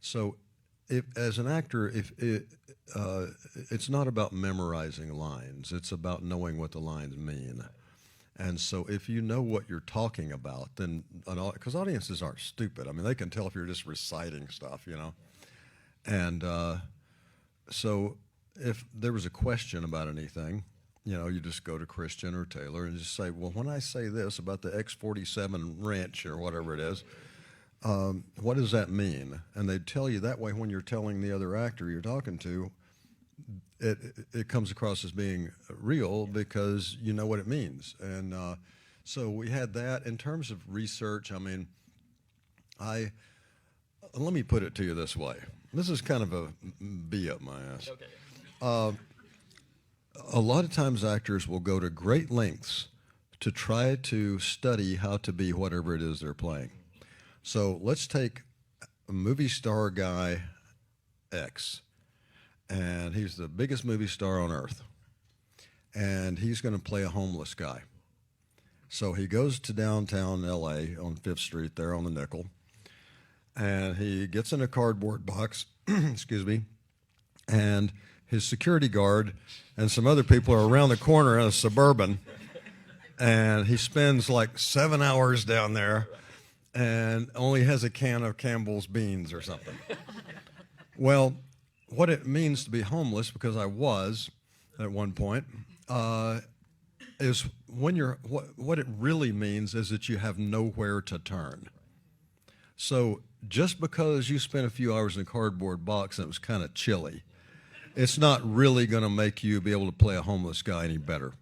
So, if as an actor, if it, it's not about memorizing lines; it's about knowing what the lines mean. And so, if you know what you're talking about, then because audiences aren't stupid. I mean, they can tell if you're just reciting stuff, you know. And so, if there was a question about anything, you know, you just go to Christian or Taylor and just say, well, when I say this about the X47 wrench or whatever it is, what does that mean? And they'd tell you that way when you're telling the other actor you're talking to, it comes across as being real because you know what it means. And so we had that. In terms of research, I mean, let me put it to you this way. This is kind of a bee up my ass. Okay. A lot of times actors will go to great lengths to try to study how to be whatever it is they're playing. So let's take a movie star guy X, and he's the biggest movie star on earth, and he's going to play a homeless guy. So he goes to downtown LA on 5th Street there on the Nickel, and he gets in a cardboard box, excuse me, and his security guard and some other people are around the corner in a Suburban, and he spends like 7 hours down there and only has a can of Campbell's beans or something. Well, what it means to be homeless, because I was at one point, is when you're, what it really means is that you have nowhere to turn. So just because you spent a few hours in a cardboard box and it was kind of chilly, it's not really going to make you be able to play a homeless guy any better.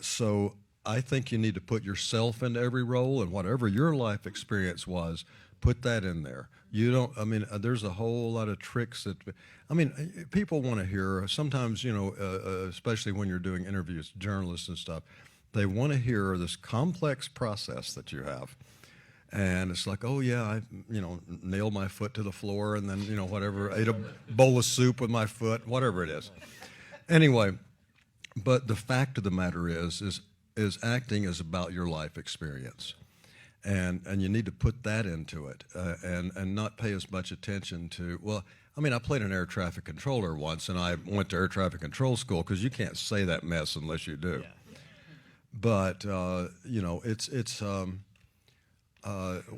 So I think you need to put yourself into every role, and whatever your life experience was, put that in there. You don't, I mean, there's a whole lot of tricks that, I mean, people want to hear, sometimes, you know, especially when you're doing interviews, journalists and stuff, they want to hear this complex process that you have. And it's like, oh yeah, I, you know, nailed my foot to the floor and then, you know, whatever, ate a bowl of soup with my foot, whatever it is. Anyway, but the fact of the matter is acting is about your life experience. And you need to put that into it, and not pay as much attention to, well, I mean, I played an air traffic controller once, and I went to air traffic control school, because you can't say that mess unless you do. Yeah. But, you know,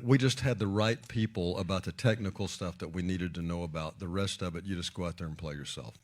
we just had the right people about the technical stuff that we needed to know about. The rest of it, you just go out there and play yourself.